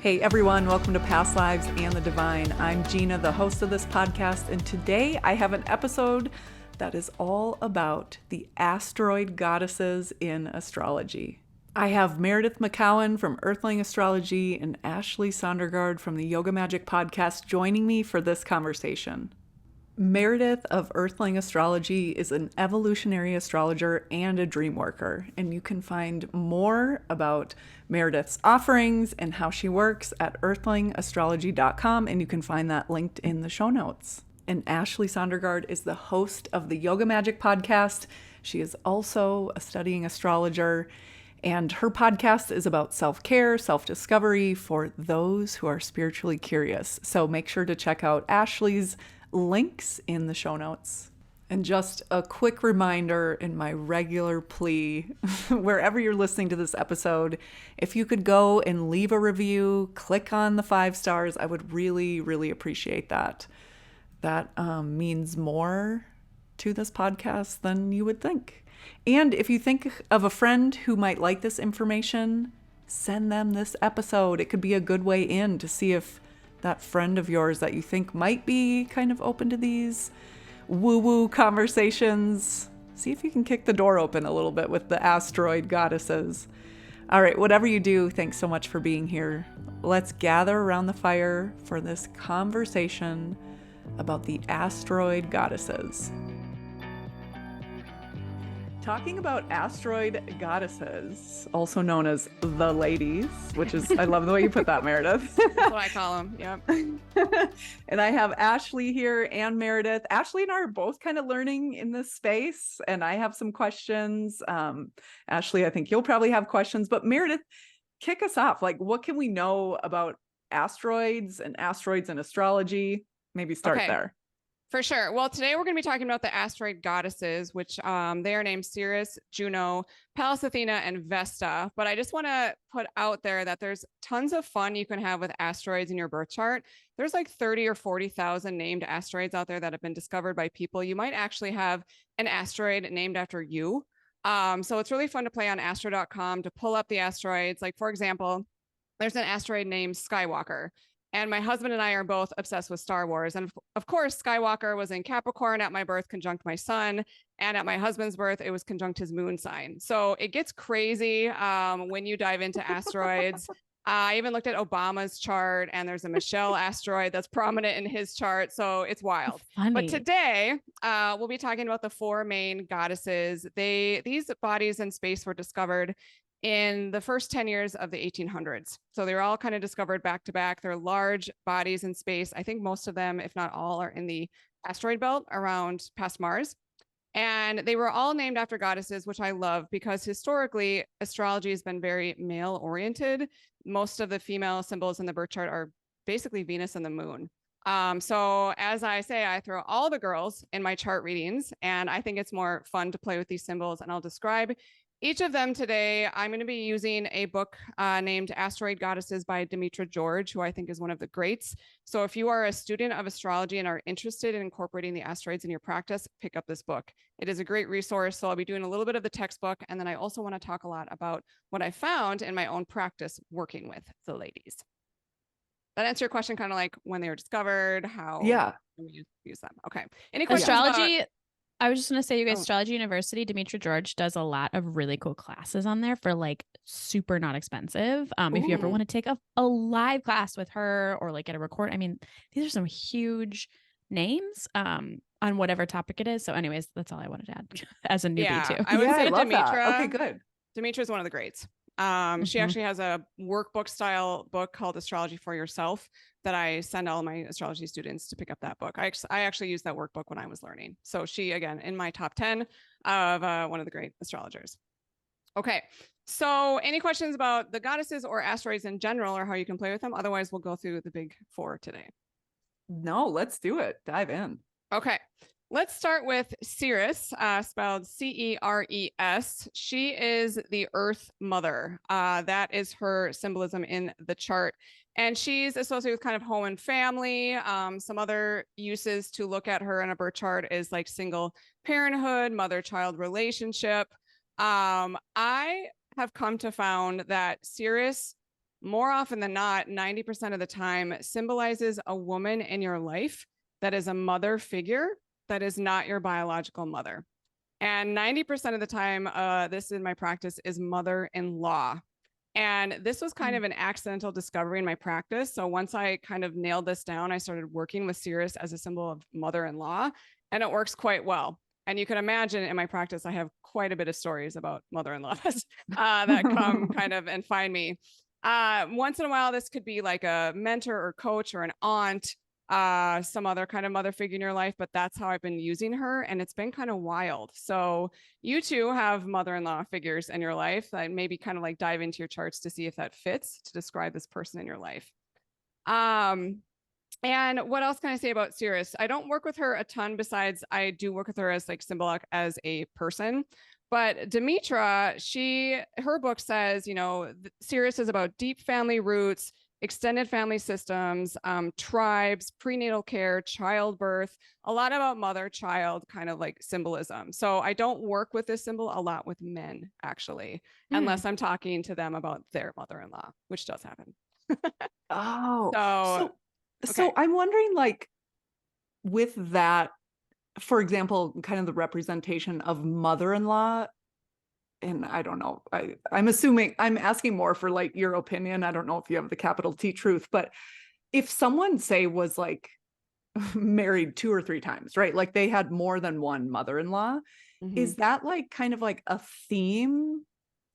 Hey everyone, welcome to Past Lives and the Divine. I'm Gina, the host of this podcast, and today I have an episode that is all about the Asteroid Goddesses in astrology. I have Meredith McCowan from Earthling Astrology and Ashley Sondergaard from the Yoga Magic podcast joining me for this conversation. Meredith of Earthling Astrology is an evolutionary astrologer and a dream worker, and you can find more about Meredith's offerings and how she works at earthlingastrology.com, and you can find that linked in the show notes. And Ashley Sondergaard is the host of the Yoga Magic podcast. She is also a studying astrologer, and her podcast is about self-care, self-discovery for those who are spiritually curious. So make sure to check out Ashley's links in the show notes. And just a quick reminder and my regular plea, wherever you're listening to this episode, if you could go and leave a review, click on the 5 stars, I would really, really appreciate that. That means more to this podcast than you would think. And if you think of a friend who might like this information, send them this episode. It could be a good way in to see if that friend of yours that you think might be kind of open to these woo-woo conversations. See if you can kick the door open a little bit with the Asteroid Goddesses. All right, whatever you do, thanks so much for being here. Let's gather around the fire for this conversation about the Asteroid Goddesses. Talking about Asteroid Goddesses, also known as the ladies, which is, I love the way you put that, Meredith. That's what I call them, yep. And I have Ashley here and Meredith. Ashley and I are both kind of learning in this space, and I have some questions. Ashley, I think you'll probably have questions, but Meredith, kick us off. Like, what can we know about asteroids and astrology? Maybe start there. For sure. Well, today we're going to be talking about the asteroid goddesses, which they are named Ceres, Juno, Pallas Athena, and Vesta. But I just want to put out there that there's tons of fun you can have with asteroids in your birth chart. There's like 30 or 40,000 named asteroids out there that have been discovered by people. You might actually have an asteroid named after you. So it's really fun to play on astro.com to pull up the asteroids. Like, for example, there's an asteroid named Skywalker. And my husband and I are both obsessed with Star Wars. And of course, Skywalker was in Capricorn at my birth, conjunct my sun. And at my husband's birth, it was conjunct his moon sign. So it gets crazy when you dive into asteroids. I even looked at Obama's chart, and there's a Michelle asteroid that's prominent in his chart. So it's wild. Funny. But today, we'll be talking about the 4 main goddesses. These bodies in space were discovered in the first 10 years of the 1800s. So they were all kind of discovered back to back. They're large bodies in space. I think most of them, if not all, are in the asteroid belt around past Mars. And they were all named after goddesses, which I love because historically, astrology has been very male oriented. Most of the female symbols in the birth chart are basically Venus and the moon. So as I say, I throw all the girls in my chart readings, and I think it's more fun to play with these symbols, and I'll describe each of them today. I'm going to be using a book named Asteroid Goddesses by Demetra George, who I think is one of the greats. So if you are a student of astrology and are interested in incorporating the asteroids in your practice, pick up this book. It is a great resource. So I'll be doing a little bit of the textbook. And then I also want to talk a lot about what I found in my own practice working with the ladies. That answer your question, kind of like when they were discovered, how we use them. Okay. Any questions? Astrology. I was just going to say, you guys, Astrology University, Demetra George does a lot of really cool classes on there for like super not expensive. If you ever want to take a live class with her or like get a record, I mean, these are some huge names on whatever topic it is. So anyways, that's all I wanted to add as a newbie too. I would say Demetra. Okay, good. Demetra is one of the greats. She actually has a workbook style book called Astrology for Yourself that I send all my astrology students to pick up that book. I actually used that workbook when I was learning. So she, again, in my top 10 of one of the great astrologers. Okay. So any questions about the goddesses or asteroids in general or how you can play with them? Otherwise, we'll go through the big 4 today. No, let's do it. Dive in. Okay. Let's start with Ceres, spelled Ceres. She is the Earth Mother. That is her symbolism in the chart. And she's associated with kind of home and family. Some other uses to look at her in a birth chart is like single parenthood, mother-child relationship. I have come to found that Ceres more often than not, 90% of the time symbolizes a woman in your life that is a mother figure that is not your biological mother. And 90% of the time, this in my practice is mother-in-law. And this was kind of an accidental discovery in my practice. So once I kind of nailed this down, I started working with Ceres as a symbol of mother-in-law, and it works quite well. And you can imagine in my practice, I have quite a bit of stories about mother-in-laws that come kind of and find me. Once in a while, this could be like a mentor or coach or an aunt, some other kind of mother figure in your life, but that's how I've been using her. And it's been kind of wild. So you too have mother-in-law figures in your life that maybe kind of like dive into your charts to see if that fits to describe this person in your life. And what else can I say about Ceres? I don't work with her a ton, besides I do work with her as like symbolic as a person. But Demetra, her book says, you know, Ceres is about deep family roots, extended family systems, tribes, prenatal care, childbirth, a lot about mother-child kind of like symbolism. So I don't work with this symbol a lot with men, actually, unless I'm talking to them about their mother-in-law, which does happen. Oh, so I'm wondering, like, with that, for example, kind of the representation of mother-in-law, and I don't know, I'm assuming, I'm asking more for like your opinion. I don't know if you have the capital T truth, but if someone, say, was like married 2 or 3 times, right? Like they had more than one mother-in-law. Is that like kind of like a theme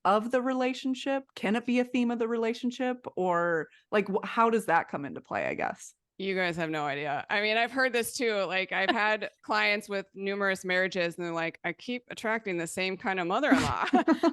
of the relationship? Can it be a theme of the relationship? Or like, how does that come into play, I guess? You guys have no idea. I mean, I've heard this too. Like, I've had clients with numerous marriages, and they're like, I keep attracting the same kind of mother-in-law.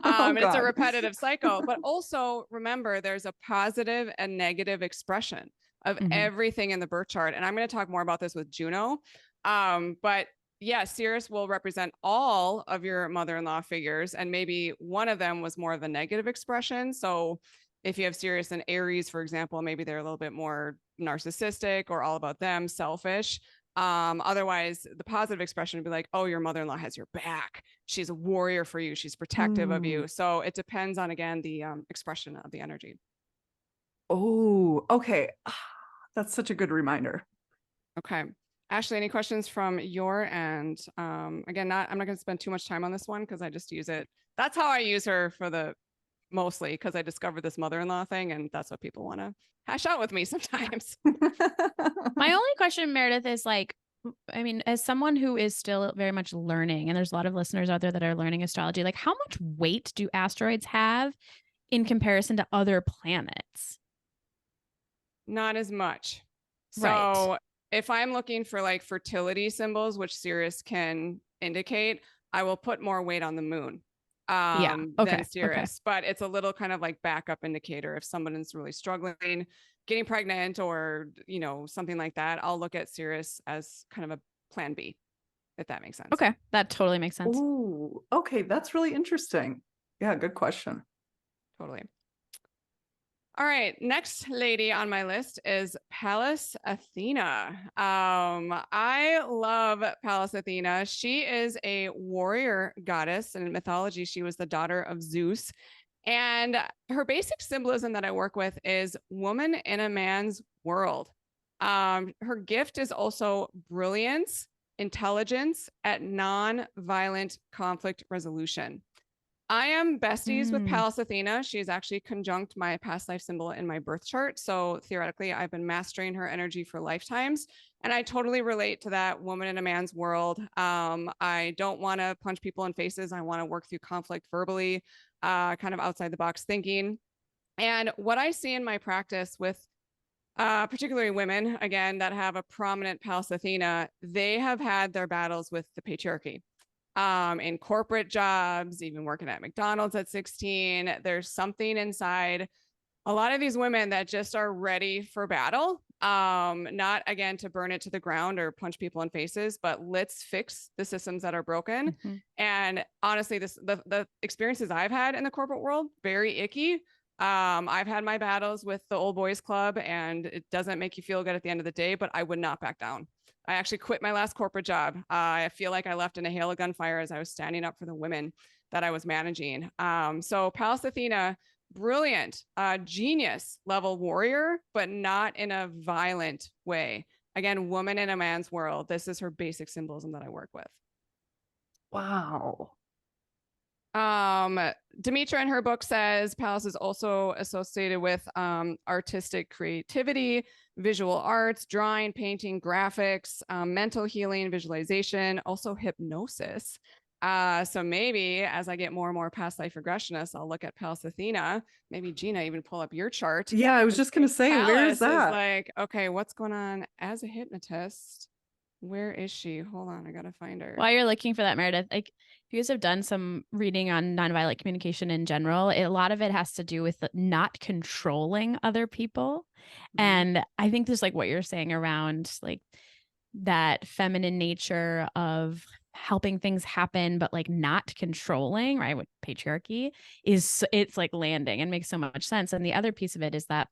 And it's a repetitive cycle. But also remember, there's a positive and negative expression of everything in the birth chart. And I'm going to talk more about this with Juno. But yeah, Ceres will represent all of your mother-in-law figures, and maybe one of them was more of a negative expression. So if you have Ceres and Aries, for example, maybe they're a little bit more narcissistic or all about them, selfish. Otherwise, the positive expression would be like, oh, your mother-in-law has your back. She's a warrior for you. She's protective of you. So it depends on, again, the expression of the energy. Oh, okay. That's such a good reminder. Okay. Ashley, any questions from your end? Again, I'm not going to spend too much time on this one because I just use it. That's how I use her for the mostly, because I discovered this mother-in-law thing, and that's what people want to hash out with me sometimes. My only question, Meredith, is like, I mean, as someone who is still very much learning, and there's a lot of listeners out there that are learning astrology, like how much weight do asteroids have in comparison to other planets? Not as much. Right. So if I'm looking for like fertility symbols, which Ceres can indicate, I will put more weight on the moon than Ceres. But it's a little kind of like backup indicator. If someone is really struggling, getting pregnant, or, you know, something like that, I'll look at Ceres as kind of a plan B, if that makes sense. Okay. That totally makes sense. Oh, okay. That's really interesting. Yeah, good question. Totally. All right, next lady on my list is Pallas Athena. I love Pallas Athena. She is a warrior goddess. In mythology, she was the daughter of Zeus. And her basic symbolism that I work with is woman in a man's world. Her gift is also brilliance, intelligence at non-violent conflict resolution. I am besties with Pallas Athena. She's actually conjunct my past life symbol in my birth chart. So theoretically, I've been mastering her energy for lifetimes. And I totally relate to that woman in a man's world. I don't want to punch people in faces. I want to work through conflict verbally, kind of outside the box thinking. And what I see in my practice with particularly women, again, that have a prominent Pallas Athena, they have had their battles with the patriarchy. In corporate jobs, even working at McDonald's at 16, there's something inside a lot of these women that just are ready for battle. Not again to burn it to the ground or punch people in faces, but let's fix the systems that are broken. And honestly, the experiences I've had in the corporate world, very icky. I've had my battles with the old boys club, and it doesn't make you feel good at the end of the day, but I would not back down. I actually quit my last corporate job. I feel like I left in a hail of gunfire as I was standing up for the women that I was managing. So Pallas Athena, brilliant, genius level warrior, but not in a violent way. Again, woman in a man's world. This is her basic symbolism that I work with. Wow. Demetra in her book says Pallas is also associated with artistic creativity, visual arts, drawing, painting, graphics, mental healing, visualization, also hypnosis. So maybe as I get more and more past life regressionists, I'll look at Pallas Athena. Maybe Gina, even pull up your chart. Yeah, I was just going to say, where is Pallas that? like, okay, what's going on as a hypnotist? Where is she? Hold on, I gotta find her. While you're looking for that, Meredith, like if you guys have done some reading on nonviolent communication in general, a lot of it has to do with not controlling other people. Mhm. And I think there's like what you're saying around like that feminine nature of helping things happen, but like not controlling, right? With patriarchy it's like landing and makes so much sense. And the other piece of it is that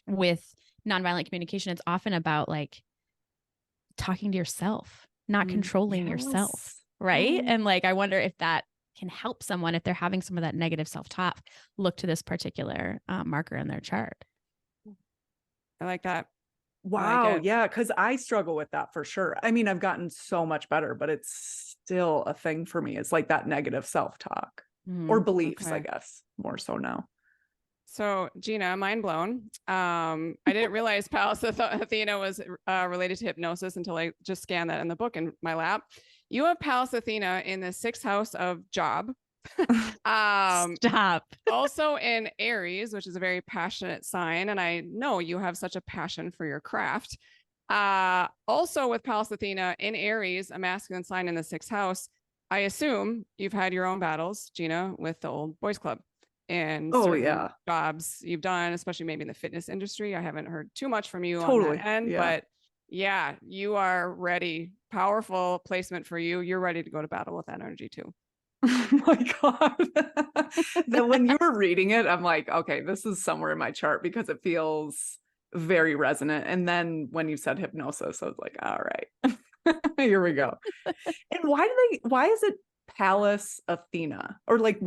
with nonviolent communication, it's often about like talking to yourself, not controlling yourself, right? And like I wonder if that can help someone if they're having some of that negative self-talk, look to this particular marker in their chart. I like that. Wow. Yeah. Cause I struggle with that for sure. I mean, I've gotten so much better, but it's still a thing for me. It's like that negative self-talk or beliefs, I guess, more so now. So Gina, mind blown. I didn't realize Pallas Athena was related to hypnosis until I just scanned that in the book in my lap. You have Pallas Athena in the 6th house of job. Stop. Also in Aries, which is a very passionate sign. And I know you have such a passion for your craft. Also with Pallas Athena in Aries, a masculine sign in the 6th house. I assume you've had your own battles, Gina, with the old boys club. And jobs you've done, especially maybe in the fitness industry. I haven't heard too much from you on that end, but yeah, you are ready. Powerful placement for you. You're ready to go to battle with that energy too. Oh my God. Then when you were reading it, I'm like, okay, this is somewhere in my chart because it feels very resonant. And then when you said hypnosis, I was like, all right, here we go. And why is it Pallas Athena? Or like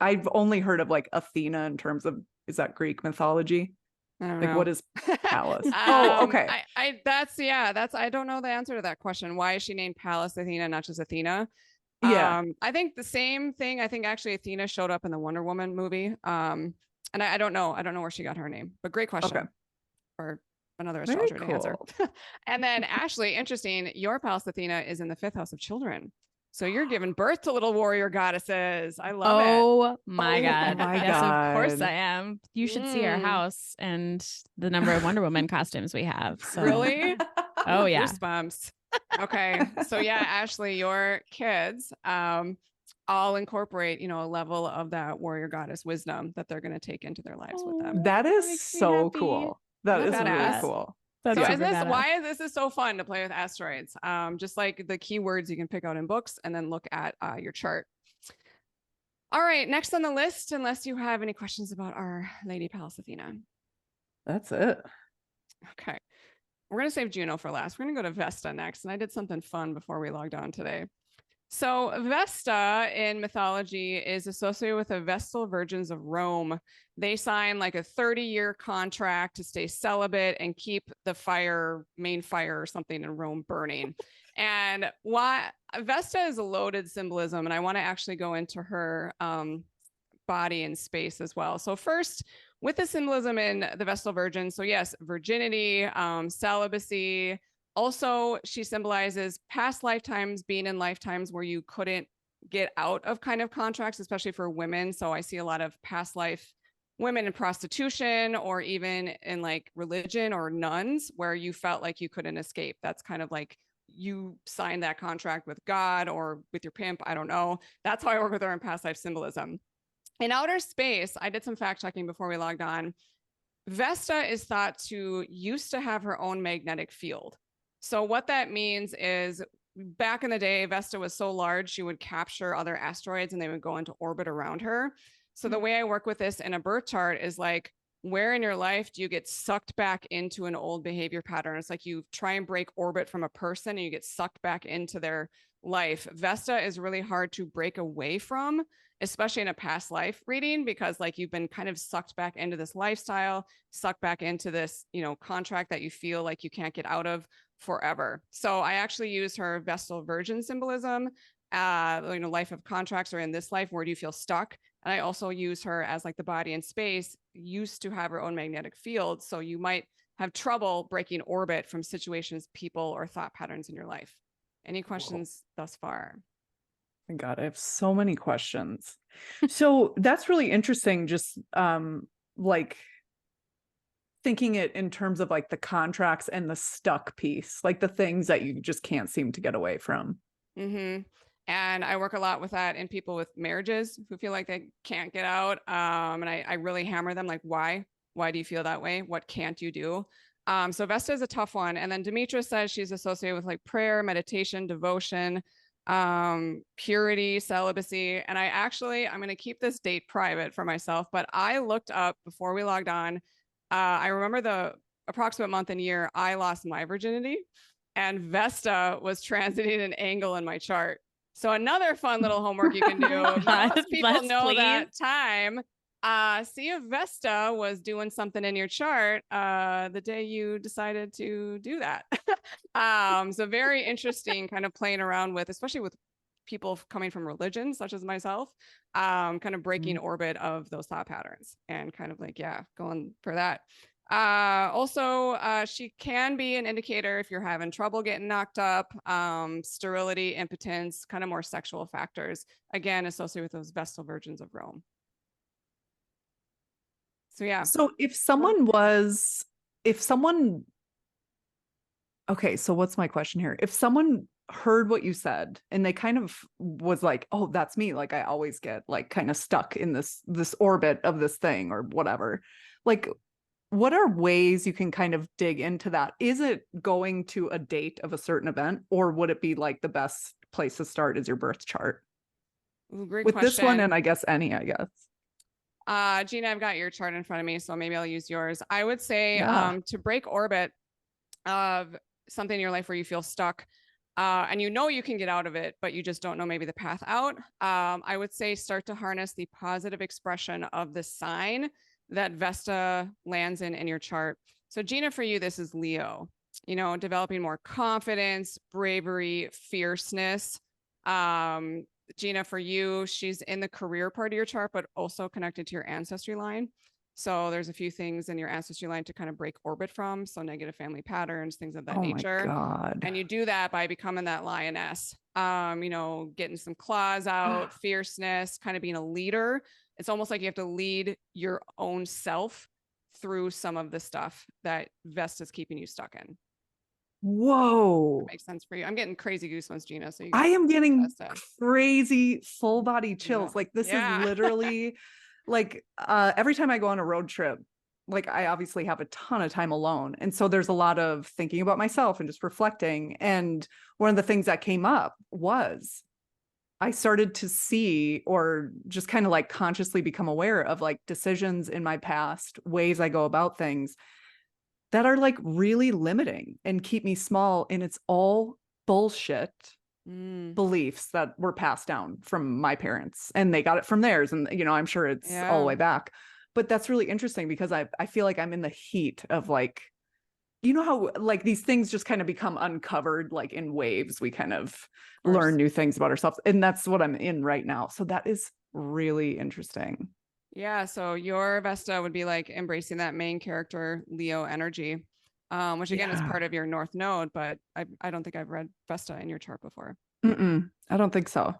I've only heard of like Athena in terms of, is that Greek mythology? I don't know. What is Pallas? Oh, okay. I don't know the answer to that question. Why is she named Pallas Athena, not just Athena? Yeah. I think the same thing. I think actually Athena showed up in the Wonder Woman movie. And I don't know where she got her name, but great question. Okay. For another astrologer to answer. And then Ashley, interesting, your Pallas Athena is in the 5th house of children. So you're giving birth to little warrior goddesses. I love it. Oh my God. My yes, God. Of course I am. You should see our house and the number of Wonder Woman costumes we have. So. Really? Oh yeah. Goosebumps. Okay. So yeah, Ashley, your kids all incorporate, a level of that warrior goddess wisdom that they're going to take into their lives with them. That is so cool. That is really cool. So why is this so fun to play with asteroids? Just like the keywords you can pick out in books and then look at your chart. All right, next on the list, unless you have any questions about our Lady Pallas Athena. That's it. Okay. We're going to save Juno for last. We're going to go to Vesta next. And I did something fun before we logged on today. So Vesta in mythology is associated with the Vestal Virgins of Rome. They sign like a 30-year contract to stay celibate and keep the main fire or something in Rome burning. And why Vesta is a loaded symbolism, and I want to actually go into her body and space as well. So first, with the symbolism in the Vestal Virgin, so yes, virginity, celibacy. Also, she symbolizes past lifetimes, being in lifetimes where you couldn't get out of kind of contracts, especially for women. So I see a lot of past life women in prostitution or even in like religion or nuns where you felt like you couldn't escape. That's kind of like you signed that contract with God or with your pimp. I don't know. That's how I work with her in past life symbolism. In outer space, I did some fact checking before we logged on. Vesta is thought to used to have her own magnetic field. So what that means is back in the day, Vesta was so large, she would capture other asteroids and they would go into orbit around her. So the way I work with this in a birth chart is like where in your life do you get sucked back into an old behavior pattern? It's like you try and break orbit from a person and you get sucked back into their life. Vesta is really hard to break away from, especially in a past life reading, because like you've been kind of sucked back into this lifestyle, sucked back into this, contract that you feel like you can't get out of forever. So I actually use her Vestal Virgin symbolism, life of contracts, or in this life, where do you feel stuck? And I also use her as like the body in space used to have her own magnetic field. So you might have trouble breaking orbit from situations, people, or thought patterns in your life. Any questions thus far? My God, I have so many questions. So that's really interesting. Just like thinking it in terms of like the contracts and the stuck piece, like the things that you just can't seem to get away from. Mm-hmm. And I work a lot with that in people with marriages who feel like they can't get out. And I really hammer them like, why? Why do you feel that way? What can't you do? So Vesta is a tough one. And then Demetra says she's associated with like prayer, meditation, devotion, purity, celibacy. And I'm going to keep this date private for myself, but I looked up before we logged on. I remember the approximate month and year I lost my virginity, and Vesta was transiting an angle in my chart. So another fun little homework you can do. Most people know that time. See if Vesta was doing something in your chart the day you decided to do that. So very interesting kind of playing around with, especially with people coming from religion, such as myself, kind of breaking orbit of those thought patterns and kind of like, going for that. Also, she can be an indicator if you're having trouble getting knocked up, sterility, impotence, kind of more sexual factors, again, associated with those Vestal Virgins of Rome. So, yeah. So okay, so what's my question here? If someone heard what you said and they kind of was like, oh, that's me. Like I always get like kind of stuck in this orbit of this thing or whatever. Like, what are ways you can kind of dig into that? Is it going to a date of a certain event, or would it be like the best place to start is your birth chart? Ooh, great With question. this one, and I guess. Gina, I've got your chart in front of me, so maybe I'll use yours. I would say to break orbit of something in your life where you feel stuck, and you can get out of it, but you just don't know maybe the path out. I would say start to harness the positive expression of the sign that Vesta lands in your chart. So Gina, for you, this is Leo, developing more confidence, bravery, fierceness. Gina, for you, she's in the career part of your chart, but also connected to your ancestry line. So there's a few things in your ancestry line to kind of break orbit from. So negative family patterns, things of that nature. My God. And you do that by becoming that lioness, getting some claws out, fierceness, kind of being a leader. It's almost like you have to lead your own self through some of the stuff that Vesta's keeping you stuck in. Whoa. That makes sense for you. I'm getting crazy goosebumps, Gina. So I am getting crazy full body chills. Like this is literally like every time I go on a road trip, like I obviously have a ton of time alone. And so there's a lot of thinking about myself and just reflecting. And one of the things that came up was I started to see, or just kind of like consciously become aware of like decisions in my past, ways I go about things that are like really limiting and keep me small. And it's all bullshit beliefs that were passed down from my parents, and they got it from theirs. And, I'm sure it's all the way back, but that's really interesting because I feel like I'm in the heat of like, how like these things just kind of become uncovered, like in waves, we kind of learn new things about ourselves. And that's what I'm in right now. So that is really interesting. Yeah. So your Vesta would be like embracing that main character Leo energy, which again is part of your North Node, but I don't think I've read Vesta in your chart before. I don't think so.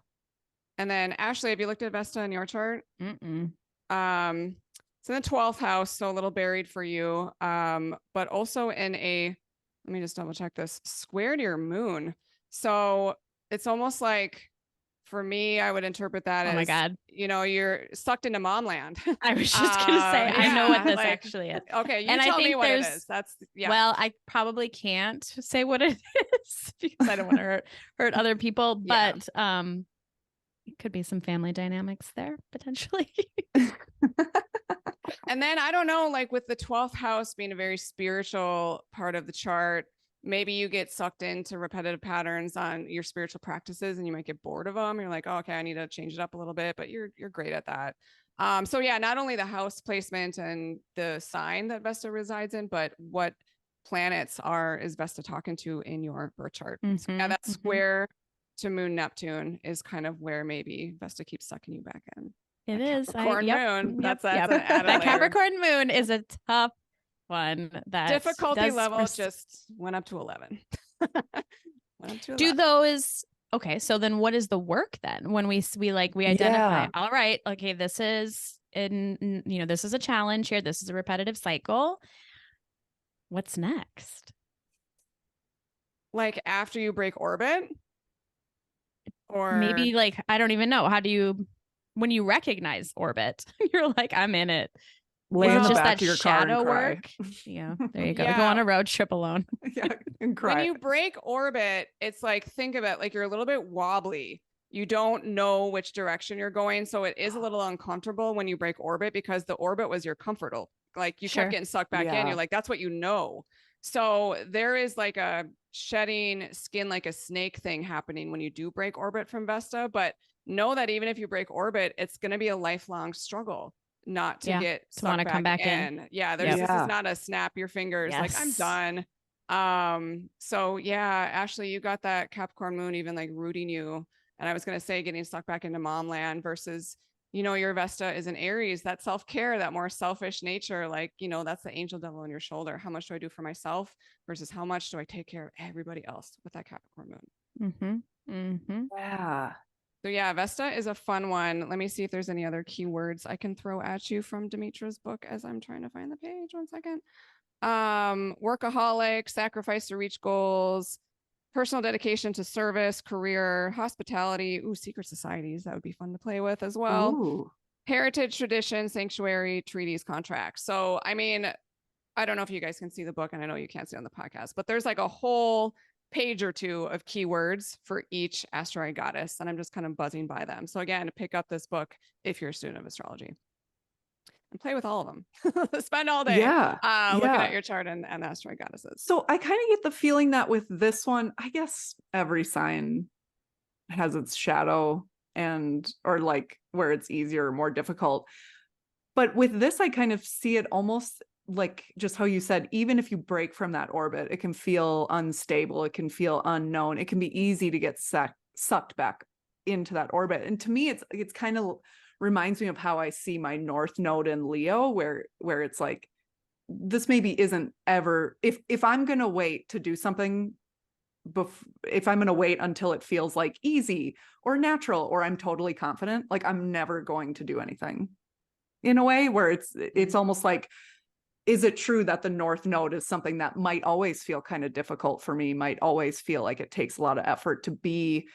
And then Ashley, have you looked at Vesta in your chart? It's in the 12th house, so a little buried for you, but also in let me just double check this, square to your moon. So it's almost like, for me, I would interpret that as, my God, you're sucked into mom land. I was just going to say, I know what this actually is. Okay, tell me what it is. That's, Well, I probably can't say what it is because I don't want to hurt other people, but it could be some family dynamics there, potentially. And then I don't know, like with the 12th house being a very spiritual part of the chart, maybe you get sucked into repetitive patterns on your spiritual practices and you might get bored of them. You're like, oh, okay, I need to change it up a little bit, but you're great at that. So yeah, not only the house placement and the sign that Vesta resides in, but what planets is Vesta talking to in your birth chart. So yeah, that square to Moon Neptune is kind of where maybe Vesta keeps sucking you back in. It That is. Capricorn moon. That's Yep. an added That layer. Capricorn moon is a tough one. That Difficulty level just went up to 11. Do those okay? So then, what is the work then? When we identify, all right, okay, this is this is a challenge here. This is a repetitive cycle. What's next? Like after you break orbit, or maybe like I don't even know. How do you? When you recognize orbit, you're like, I'm in it. Lay in the just back that of your car shadow and cry. work? Yeah, there you go. Go on a road trip alone. And cry. When you break orbit, it's like, think of it like you're a little bit wobbly. You don't know which direction you're going. So it is a little uncomfortable when you break orbit because the orbit was your comfort. Like you kept getting sucked back in. You're like, that's what you know. So there is like a shedding skin like a snake thing happening when you do break orbit from Vesta. But know that even if you break orbit, it's going to be a lifelong struggle not to get to want to come back in. Yeah, this is not a snap your fingers like I'm done. So yeah, Ashley, you got that Capricorn moon even like rooting you. And I was going to say getting stuck back into mom land versus, your Vesta is an Aries, that self-care, that more selfish nature. Like, that's the angel devil on your shoulder. How much do I do for myself versus how much do I take care of everybody else with that Capricorn moon? Yeah. So yeah, Vesta is a fun one. Let me see if there's any other keywords I can throw at you from Demetra's book as I'm trying to find the page. 1 second. Workaholic, sacrifice to reach goals, personal dedication to service, career, hospitality. Ooh, secret societies. That would be fun to play with as well. Ooh. Heritage, tradition, sanctuary, treaties, contracts. So, I mean, I don't know if you guys can see the book and I know you can't see on the podcast, but there's like a whole page or two of keywords for each asteroid goddess. And I'm just kind of buzzing by them. So again, pick up this book if you're a student of astrology and play with all of them. Spend all day looking at your chart and asteroid goddesses. So I kind of get the feeling that with this one, I guess every sign has its shadow or like where it's easier or more difficult. But with this, I kind of see it almost like just how you said, even if you break from that orbit, it can feel unstable. It can feel unknown. It can be easy to get sucked back into that orbit. And to me, it's kind of reminds me of how I see my North Node in Leo, where it's like, this maybe isn't ever, if I'm going to wait to do something, if I'm going to wait until it feels like easy or natural, or I'm totally confident, like I'm never going to do anything in a way where it's almost like, is it true that the North Node is something that might always feel kind of difficult for me, might always feel like it takes a lot of effort to be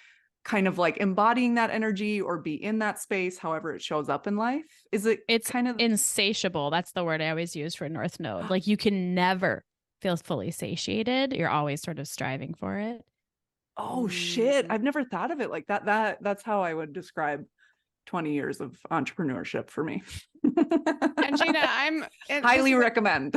kind of like embodying that energy or be in that space, however it shows up in life? It's kind of insatiable. That's the word I always use for North Node. Like you can never feel fully satiated. You're always sort of striving for it. Oh shit. I've never thought of it like that. That's how I would describe 20 years of entrepreneurship for me. And Gina, highly recommend.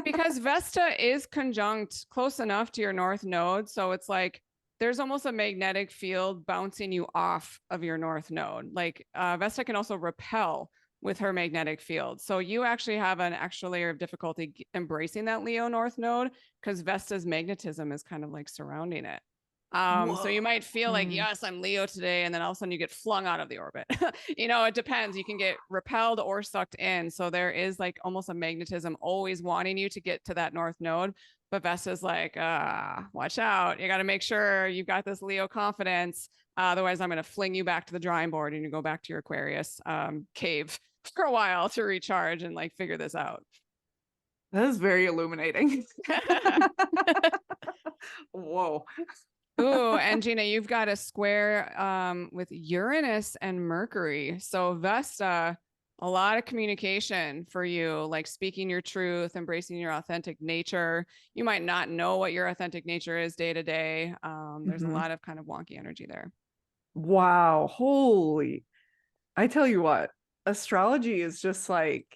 Because Vesta is conjunct close enough to your North Node. So it's like, there's almost a magnetic field bouncing you off of your North Node. Like Vesta can also repel with her magnetic field. So you actually have an extra layer of difficulty embracing that Leo North Node because Vesta's magnetism is kind of like surrounding it. So you might feel like, yes, I'm Leo today. And then all of a sudden you get flung out of the orbit. It depends. You can get repelled or sucked in. So there is like almost a magnetism always wanting you to get to that North Node. But Vesta's like, watch out. You got to make sure you've got this Leo confidence. Otherwise, I'm going to fling you back to the drawing board and you go back to your Aquarius cave for a while to recharge and like figure this out. That is very illuminating. Whoa. Ooh, and Gina, you've got a square with Uranus and Mercury. So Vesta, a lot of communication for you, like speaking your truth, embracing your authentic nature. You might not know what your authentic nature is day to day. There's a lot of kind of wonky energy there. Wow. Holy. I tell you what, astrology is just like,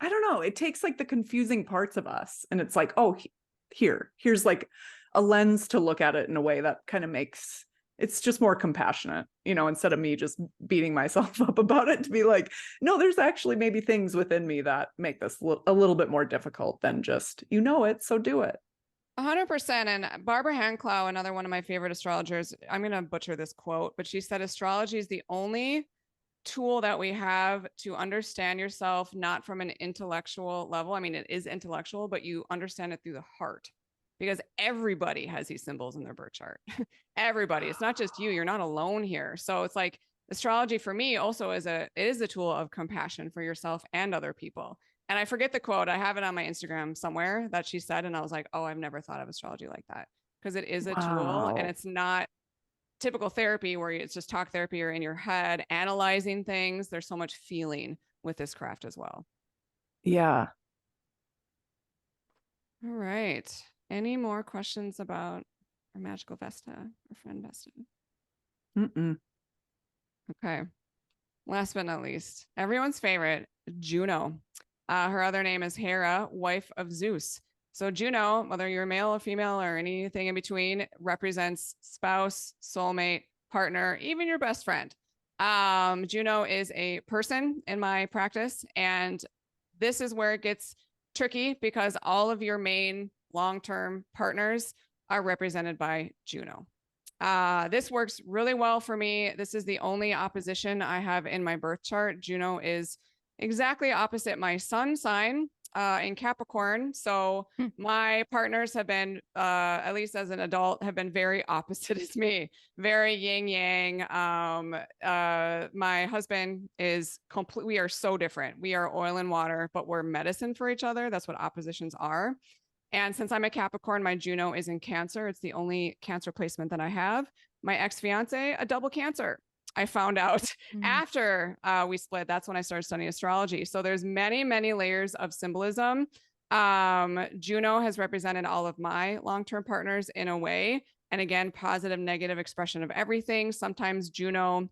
I don't know, it takes like the confusing parts of us and it's like, oh, here's like a lens to look at it in a way that kind of makes it's just more compassionate, instead of me just beating myself up about it, to be like, no, there's actually maybe things within me that make this a little bit more difficult than just, it, so do it. 100%. And Barbara Hanclough, another one of my favorite astrologers, I'm going to butcher this quote, but she said, astrology is the only tool that we have to understand yourself, not from an intellectual level. I mean, it is intellectual, but you understand it through the heart, because everybody has these symbols in their birth chart. Everybody. It's not just you. You're not alone here. So it's like astrology for me also is a tool of compassion for yourself and other people. And I forget the quote. I have it on my Instagram somewhere that she said, and I was like, oh, I've never thought of astrology like that, because it is a tool, and it's not typical therapy where it's just talk therapy or in your head analyzing things. There's so much feeling with this craft as well. Yeah. All right. Any more questions about our magical Vesta, our friend Vesta? Mm-mm. Okay. Last but not least, everyone's favorite, Juno. Her other name is Hera, wife of Zeus. So Juno, whether you're male or female or anything in between, represents spouse, soulmate, partner, even your best friend. Juno is a person in my practice, and this is where it gets tricky because all of your main long-term partners are represented by Juno. This works really well for me. This is the only opposition I have in my birth chart. Juno is exactly opposite my sun sign in Capricorn. So my partners have been, at least as an adult, have been very opposite as me, very yin yang. My husband is complete. We are so different. We are oil and water, but we're medicine for each other. That's what oppositions are. And since I'm a Capricorn, my Juno is in Cancer. It's the only Cancer placement that I have. My ex-fiance, a double Cancer. I found out after we split. That's when I started studying astrology. So there's many, many layers of symbolism. Juno has represented all of my long-term partners in a way. And again, positive, negative expression of everything. Sometimes Juno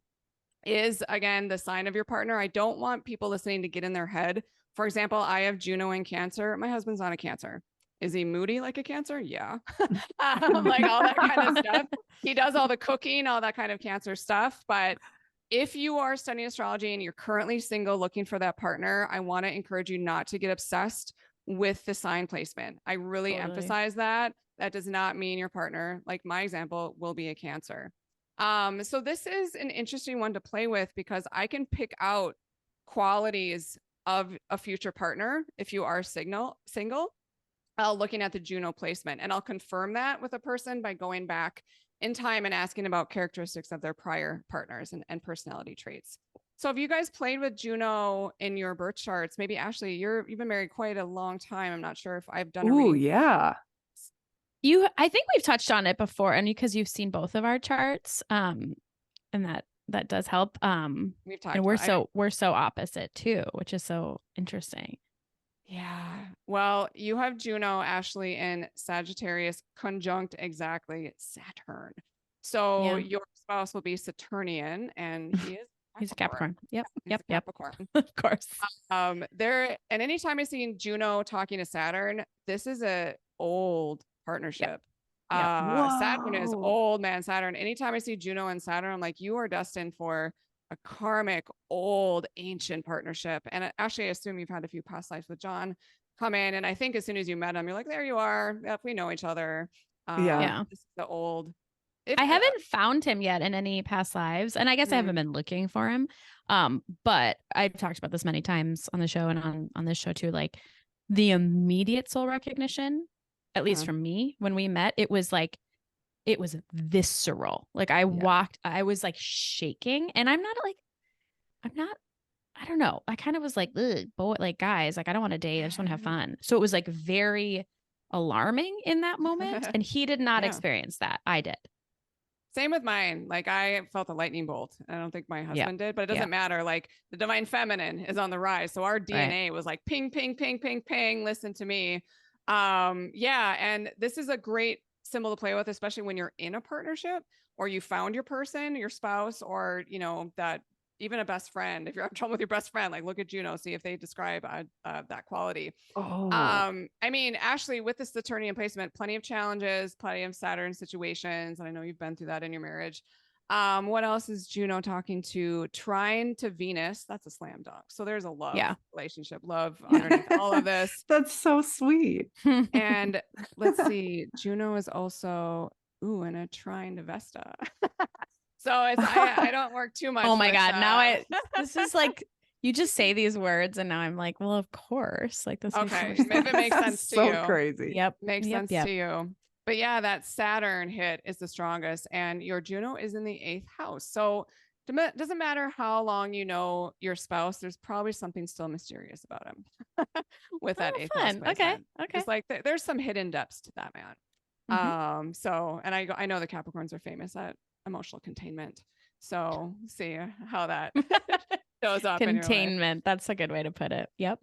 is, again, the sign of your partner. I don't want people listening to get in their head. For example, I have Juno in Cancer. My husband's not a Cancer. Is he moody like a Cancer? Yeah. Like all that kind of stuff. He does all the cooking, all that kind of Cancer stuff. But if you are studying astrology and you're currently single looking for that partner, I want to encourage you not to get obsessed with the sign placement. I really emphasize that. That does not mean your partner, like my example, will be a Cancer. So this is an interesting one to play with because I can pick out qualities of a future partner if you are single. Looking at the Juno placement, and I'll confirm that with a person by going back in time and asking about characteristics of their prior partners and personality traits. So if you guys played with Juno in your birth charts, maybe Ashley, you've been married quite a long time. I'm not sure if I've done a reading. Oh, yeah. I think we've touched on it before, and because you've seen both of our charts, and that does help. We've talked, and we're so opposite too, which is so interesting. Yeah. Well, you have Juno, Ashley, in Sagittarius conjunct exactly Saturn. So your spouse will be Saturnian, and he's a Capricorn. Yep. Capricorn. Of course. And anytime I see Juno talking to Saturn, this is a old partnership. Saturn is old, man. Saturn. Anytime I see Juno and Saturn, I'm like, you are destined for a karmic, old, ancient partnership. And actually, I assume you've had a few past lives with John come in. And I think as soon as you met him, you're like, there you are. Yep, we know each other. This is the old. I haven't found him yet in any past lives. And I guess I haven't been looking for him. But I've talked about this many times on the show and on this show too. Like the immediate soul recognition, at least from me, when we met, it was visceral. Like I was like shaking, and I don't know. I kind of was like, boy, like guys, like I don't want to date. I just want to have fun. So it was like very alarming in that moment. And he did not experience that. I did. Same with mine. Like I felt a lightning bolt. I don't think my husband did, but it doesn't matter. Like the divine feminine is on the rise. So our DNA was like ping, ping, ping, ping, ping. Listen to me. And this is a great symbol to play with, especially when you're in a partnership or you found your person, your spouse, or that even a best friend, if you're having trouble with your best friend, like look at Juno, see if they describe that quality. I mean, Ashley, with this Saturnian placement, plenty of challenges, plenty of Saturn situations. And I know you've been through that in your marriage. What else is Juno talking to? Trine to Venus. That's a slam dunk. So there's a love relationship, love underneath all of this. That's so sweet. And let's see, Juno is also, in a trine to Vesta. So it's, I don't work too much. Oh my God. Now this is like, you just say these words and now I'm like, well, of course. Like this. Okay. If it makes sense to you. So crazy. Yep. Makes sense to you. But yeah, that Saturn hit is the strongest and your Juno is in the 8th house. So it doesn't matter how long you know your spouse, there's probably something still mysterious about him with that 8th house placement. Okay. It's like there's some hidden depths to that man. So, and I know the Capricorns are famous at emotional containment. So see how that shows up. Containment. That's a good way to put it. Yep.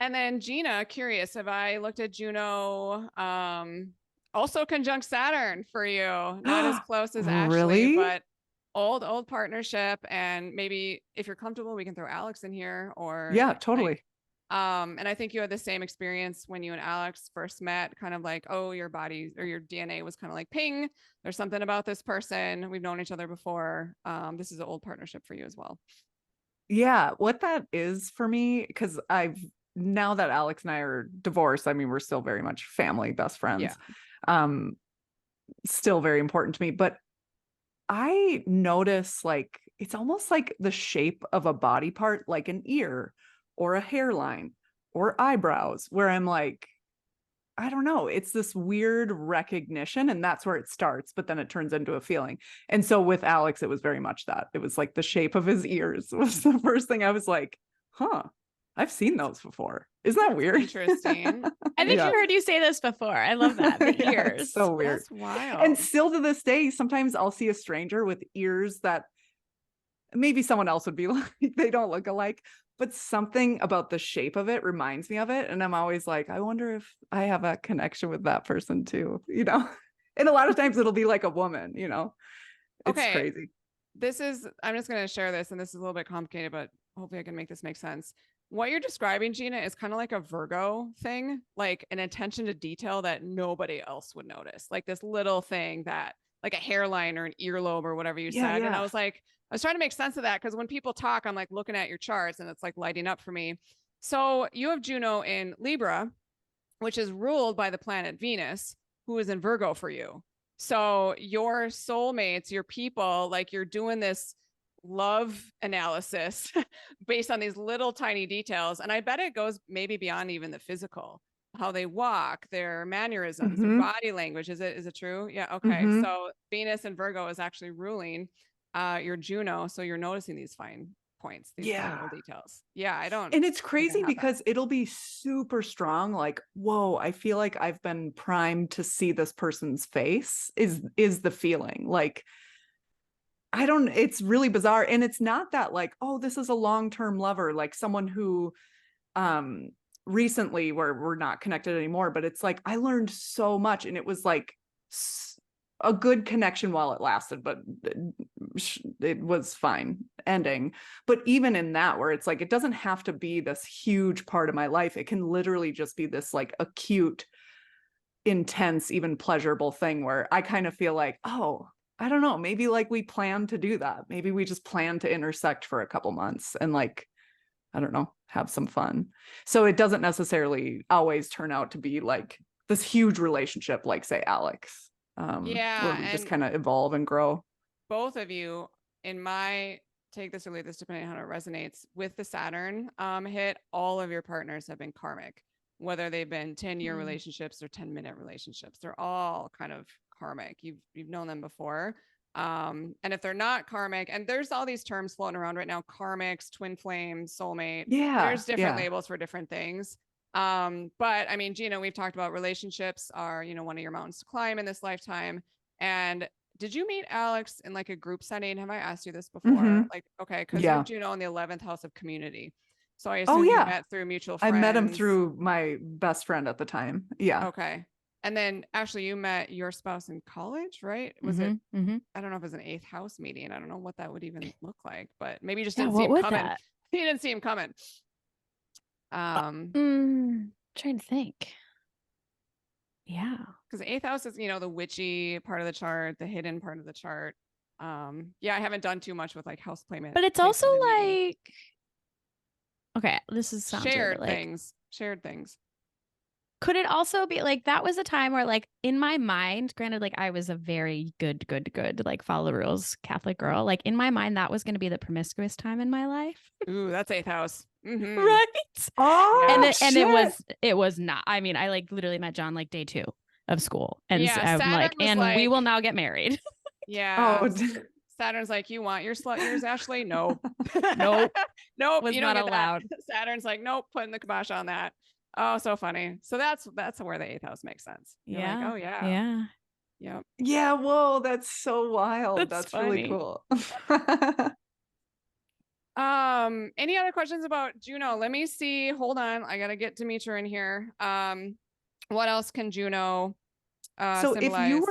And then Gina, curious, have I looked at Juno, also conjunct Saturn for you? Not as close as Ashley, really? but old partnership. And maybe if you're comfortable, we can throw Alex in here or. Yeah, totally. And I think you had the same experience when you and Alex first met, kind of like, oh, your body or your DNA was kind of like, ping, there's something about this person. We've known each other before. This is an old partnership for you as well. Yeah, what that is for me, because now that Alex and I are divorced, I mean, we're still very much family, best friends. Yeah. Still very important to me. But I notice like, it's almost like the shape of a body part, like an ear or a hairline or eyebrows, where I'm like, I don't know, it's this weird recognition and that's where it starts, but then it turns into a feeling. And so with Alex, it was very much that. It was like the shape of his ears was the first thing I was like, I've seen those before. Isn't that weird? Interesting. I think I heard you say this before. I love that. The ears. So weird. That's wild. And still to this day, sometimes I'll see a stranger with ears that maybe someone else would be like, they don't look alike, but something about the shape of it reminds me of it. And I'm always like, I wonder if I have a connection with that person too, And a lot of times it'll be like a woman, It's crazy. I'm just going to share this, and this is a little bit complicated, but hopefully I can make this make sense. What you're describing, Gina, is kind of like a Virgo thing, like an attention to detail that nobody else would notice. Like this little thing that, like a hairline or an earlobe or whatever you said. Yeah. And I was trying to make sense of that, because when people talk, I'm like looking at your charts and it's like lighting up for me. So you have Juno in Libra, which is ruled by the planet Venus, who is in Virgo for you. So your soulmates, your people, like you're doing this love analysis based on these little tiny details. And I bet it goes maybe beyond even the physical, how they walk, their mannerisms, their body language. Is it true? Yeah. Okay. So Venus and Virgo is actually ruling your Juno. So you're noticing these fine points, these little details. Yeah. And it's crazy because it'll be super strong. Like, whoa, I feel like I've been primed to see this person's face is the feeling. Like, it's really bizarre. And it's not that like, oh, this is a long-term lover, like someone who, recently where we're not connected anymore, but it's like, I learned so much and it was like a good connection while it lasted, but it was fine ending. But even in that, where it's like, it doesn't have to be this huge part of my life. It can literally just be this like acute, intense, even pleasurable thing where I kind of feel like, oh, I don't know, maybe like we plan to do that. Maybe we just plan to intersect for a couple months and like, I don't know, have some fun. So it doesn't necessarily always turn out to be like this huge relationship, like say Alex, where we just kind of evolve and grow. Both of you, in my take this or leave this, depending on how it resonates with the Saturn hit, all of your partners have been karmic, whether they've been 10-year relationships or 10-minute relationships. They're all kind of karmic. You've known them before. And if they're not karmic, and there's all these terms floating around right now, karmics, twin flame, soulmate. Yeah. There's different labels for different things. But I mean, Gina, we've talked about relationships are, one of your mountains to climb in this lifetime. And did you meet Alex in like a group setting? Have I asked you this before? Like, okay. Cause you have Juno in the 11th house of community. So I assume you met through mutual friends. I met him through my best friend at the time. Yeah. Okay. And then actually you met your spouse in college, right? Was it, I don't know if it was an 8th house meeting. I don't know what that would even look like, but maybe you just didn't see him coming. That? You didn't see him coming. Trying to think. Yeah. Because 8th house is, the witchy part of the chart, the hidden part of the chart. Yeah, I haven't done too much with like house placement. But it's also like, okay, this is shared things. Shared things. Could it also be like that was a time where like in my mind, granted, like I was a very good, like follow the rules Catholic girl. Like in my mind, that was going to be the promiscuous time in my life. Ooh, that's 8th house. Right. Oh, and it was not. I mean, I like literally met John like day 2 of school. And yeah, I'm like, and we will now get married. Yeah. Oh, Saturn's like, you want your slut years, Ashley? No. Nope. Was you not allowed. Saturn's like, nope, putting the kibosh on that. Oh, so funny. So that's where the 8th house makes sense. You're like, oh yeah. Yeah. Yep. Yeah. Whoa, that's so wild. That's really cool. Any other questions about Juno? Let me see. Hold on. I gotta get Demetra in here. What else can Juno so symbolize?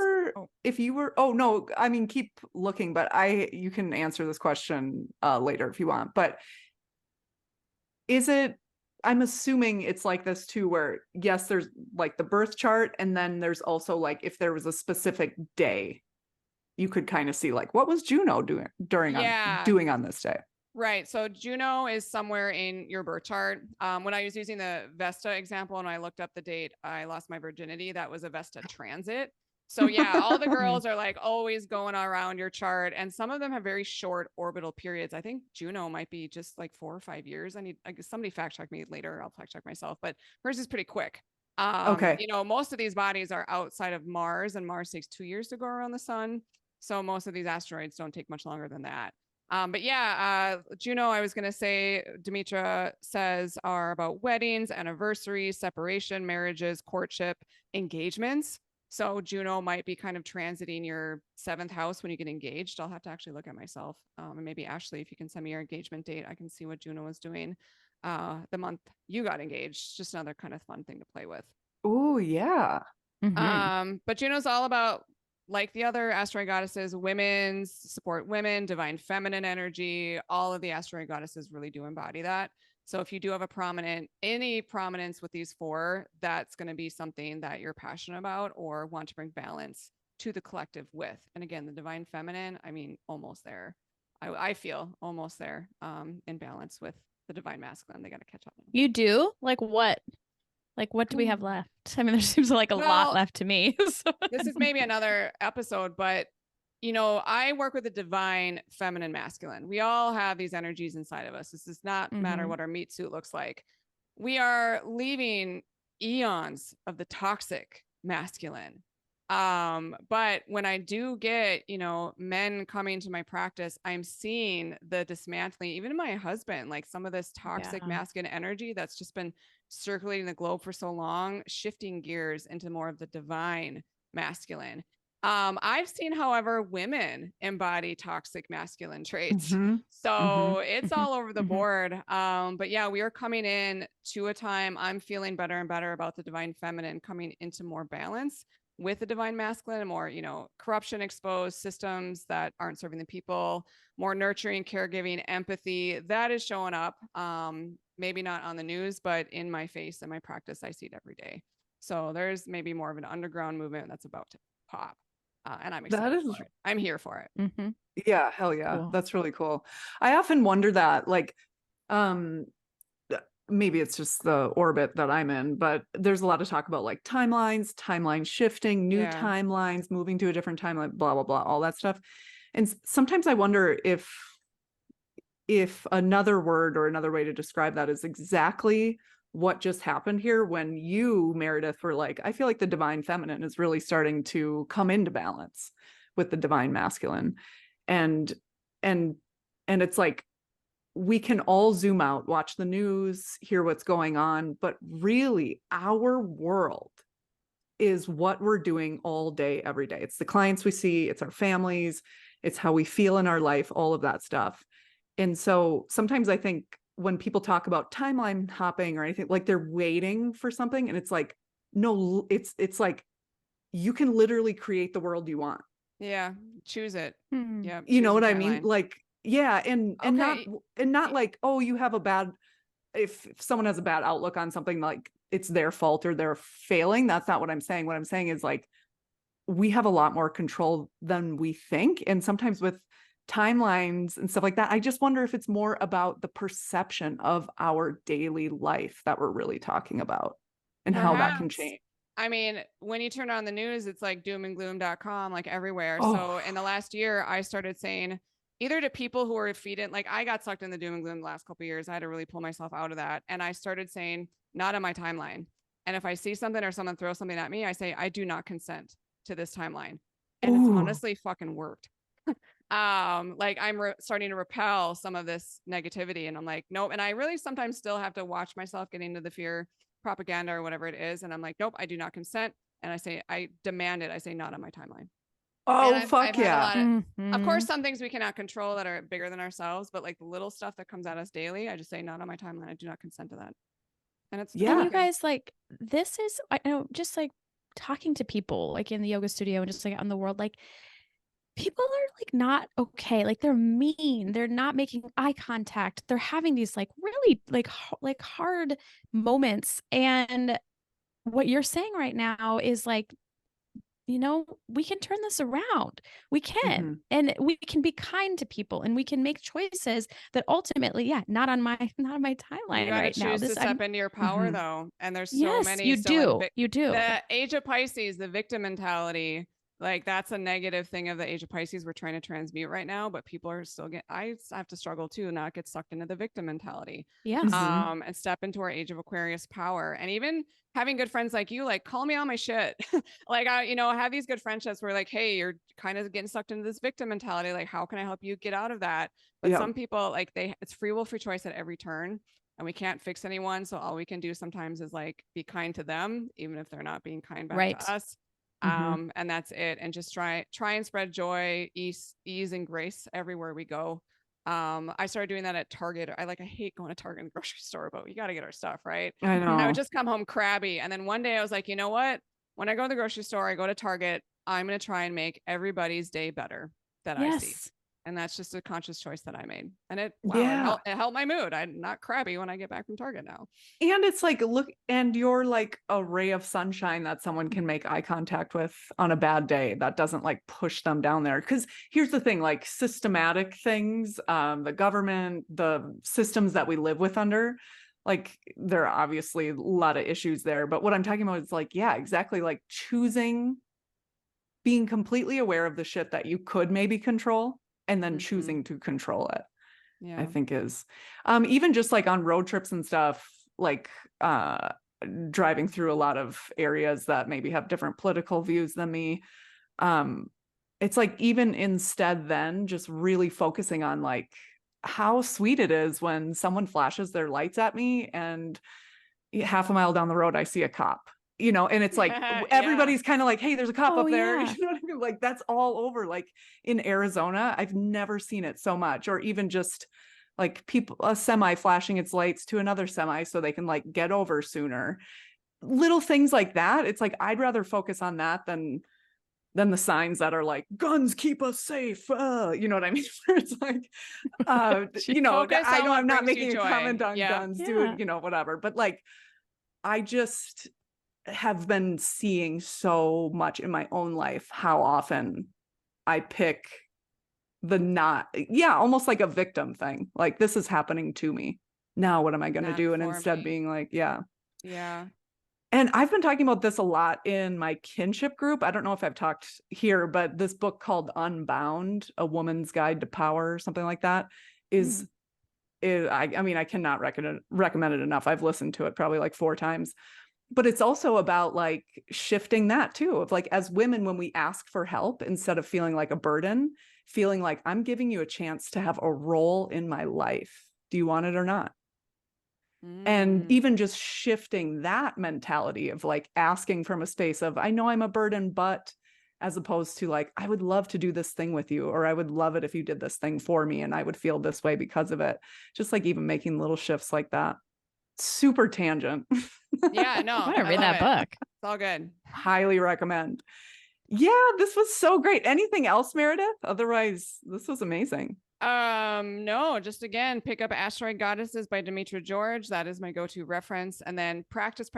if you were oh no, I mean keep looking, but you can answer this question later if you want. But is it, I'm assuming it's like this too, where yes, there's like the birth chart, and then there's also like if there was a specific day, you could kind of see like what was Juno doing doing on this day. Right. So Juno is somewhere in your birth chart. When I was using the Vesta example and I looked up the date I lost my virginity, that was a Vesta transit. So yeah, all the girls are like always going around your chart, and some of them have very short orbital periods. I think Juno might be just like 4 or 5 years. I guess somebody fact check me later. I'll fact check myself, but hers is pretty quick. Okay. Most of these bodies are outside of Mars, and Mars takes 2 years to go around the sun. So most of these asteroids don't take much longer than that. But yeah, Juno, I was going to say, Demetra says, are about weddings, anniversaries, separation, marriages, courtship, engagements. So Juno might be kind of transiting your 7th house when you get engaged. I'll have to actually look at myself. And maybe Ashley, if you can send me your engagement date, I can see what Juno was doing the month you got engaged. Just another kind of fun thing to play with. Oh, yeah. But Juno's all about, like the other asteroid goddesses, support women, divine feminine energy. All of the asteroid goddesses really do embody that. So if you do have any prominence with these 4, that's going to be something that you're passionate about or want to bring balance to the collective with. And again, the divine feminine, I mean, almost there. I feel almost there in balance with the divine masculine. They got to catch up. You do? Like what? Like, what do we have left? I mean, there seems like a lot left to me. So. This is maybe another episode, but, I work with the divine feminine masculine. We all have these energies inside of us. This does not matter what our meat suit looks like. We are leaving eons of the toxic masculine. But when I do get, men coming to my practice, I'm seeing the dismantling, even in my husband, like some of this toxic masculine energy that's just been circulating the globe for so long, shifting gears into more of the divine masculine. I've seen, however, women embody toxic masculine traits. So it's all over the board. But yeah, we are coming in to a time I'm feeling better and better about the divine feminine coming into more balance with the divine masculine, and more, corruption exposed systems that aren't serving the people, more nurturing, caregiving, empathy that is showing up. Maybe not on the news, but in my face and my practice, I see it every day. So there's maybe more of an underground movement that's about to pop. And I'm excited for it. I'm here for it. Yeah, hell yeah. Cool. That's really cool. I often wonder that, like, maybe it's just the orbit that I'm in, but there's a lot of talk about like timeline shifting, new timelines, moving to a different timeline, blah, blah, blah, all that stuff. And sometimes I wonder if another word or another way to describe that is exactly what just happened here when you, Meredith, were like, I feel like the divine feminine is really starting to come into balance with the divine masculine. And it's like, we can all zoom out, watch the news, hear what's going on, but really our world is what we're doing all day, every day. It's the clients we see, it's our families, it's how we feel in our life, all of that stuff. And so sometimes I think when people talk about timeline hopping or anything, like they're waiting for something, and it's like, no, it's like you can literally create the world you want. Yeah. Choose it. Yeah. You know choose what your I mean? timeline. Like, yeah. And Okay. not like, oh, you have a bad, if someone has a bad outlook on something, like it's their fault or they're failing. That's not what I'm saying. What I'm saying is like, we have a lot more control than we think. And sometimes with timelines and stuff like that, I just wonder if it's more about the perception of our daily life that we're really talking about and how that can Perhaps. change. I mean, when you turn on the news, it's like doomandgloom.com, like everywhere. Oh. So in the last year, I started saying either to people who are feeding, like I got sucked in the doom and gloom the last couple of years. I had to really pull myself out of that. And I started saying, not on my timeline. And if I see something or someone throws something at me, I say, I do not consent to this timeline. And it's honestly fucking worked. Like I'm starting to repel some of this negativity. And I'm like, nope. And I really sometimes still have to watch myself getting into the fear propaganda or whatever it is. And I'm like, nope, I do not consent. And I say, I demand it. I say, not on my timeline. Oh, I've fuck had a yeah. lot of course, some things we cannot control that are bigger than ourselves, but like the little stuff that comes at us daily, I just say, not on my timeline. I do not consent to that. And it's, Yeah. And you guys, like, this is, I know, just like talking to people like in the yoga studio and just like out in the world, like people are like not okay. Like they're mean. They're not making eye contact. They're having these like really like hard moments. And what you're saying right now is like, you know, we can turn this around. We can, and we can be kind to people, and we can make choices that ultimately, yeah, not on my timeline you got to right now. choose to step into your power though. And there's so many. You so do. like, You do. The age of Pisces, the victim mentality, like that's a negative thing of the age of Pisces we're trying to transmute right now, but people are still I have to struggle too, not get sucked into the victim mentality. Yes. And step into our age of Aquarius power. And even having good friends like you, like call me on my shit. Like I, you know, have these good friendships where like, hey, you're kind of getting sucked into this victim mentality. Like, how can I help you get out of that? But some people like it's free will, free choice at every turn. And we can't fix anyone. So all we can do sometimes is like be kind to them, even if they're not being kind back to us. And that's it. And just try and spread joy, ease and grace everywhere we go. I started doing that at Target. I hate going to Target in the grocery store, but we got to get our stuff, right? I know. I would just come home crabby. And then one day I was like, you know what? When I go to the grocery store, I go to Target, I'm going to try and make everybody's day better that I see. And that's just a conscious choice that I made. And it helped my mood. I'm not crabby when I get back from Target now. And it's like, look, and you're like a ray of sunshine that someone can make eye contact with on a bad day that doesn't like push them down there. Because here's the thing, like systematic things, the government, the systems that we live with under, like there are obviously a lot of issues there. But what I'm talking about is like, yeah, exactly, like being completely aware of the shit that you could maybe control and then choosing to control it. Yeah, I think is even just like on road trips and stuff, like driving through a lot of areas that maybe have different political views than me. It's like even instead then just really focusing on like how sweet it is when someone flashes their lights at me and half a mile down the road I see a cop. You know, and it's like everybody's kind of like, hey, there's a cop up there. You know what I mean? Like that's all over. Like in Arizona, I've never seen it so much. Or even just like a semi flashing its lights to another semi so they can like get over sooner. Little things like that. It's like I'd rather focus on that than the signs that are like guns keep us safe. You know what I mean? It's like, you know, I know I'm not making a comment on guns, dude. You know, whatever. But like, I just have been seeing so much in my own life how often I pick almost like a victim thing. Like this is happening to me. Now what am I going to do? And instead being like, yeah. And I've been talking about this a lot in my kinship group. I don't know if I've talked here, but this book called Unbound, A Woman's Guide to Power, or something like that is I mean, I cannot recommend it enough. I've listened to it probably like 4 times. But it's also about like shifting that too, of like as women, when we ask for help, instead of feeling like a burden, feeling like I'm giving you a chance to have a role in my life. Do you want it or not? And even just shifting that mentality of like asking from a space of, I know I'm a burden, but as opposed to like, I would love to do this thing with you, or I would love it if you did this thing for me and I would feel this way because of it. Just like even making little shifts like that. Super tangent. Yeah, no. I want to read that book. all good. Highly recommend. Yeah, this was so great. Anything else, Meredith? Otherwise, this was amazing. No, just again, pick up Asteroid Goddesses by Demetra George. That is my go-to reference. And then practice.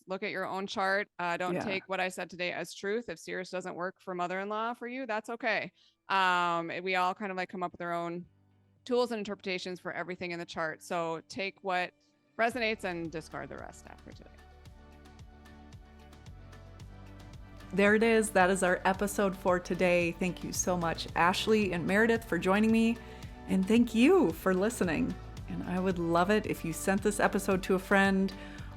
Look at your own chart. Don't take what I said today as truth. If Ceres doesn't work for mother-in-law for you, that's okay. We all kind of like come up with our own tools and interpretations for everything in the chart. So take what resonates and discard the rest after today. There it is. That is our episode for today. Thank you so much, Ashley and Meredith, for joining me. And thank you for listening. And I would love it if you sent this episode to a friend,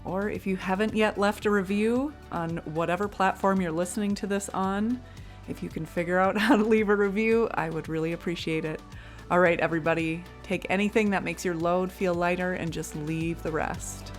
or if you haven't yet left a review on whatever platform you're listening to this on. If you can figure out how to leave a review, I would really appreciate it. All right, everybody, take anything that makes your load feel lighter and just leave the rest.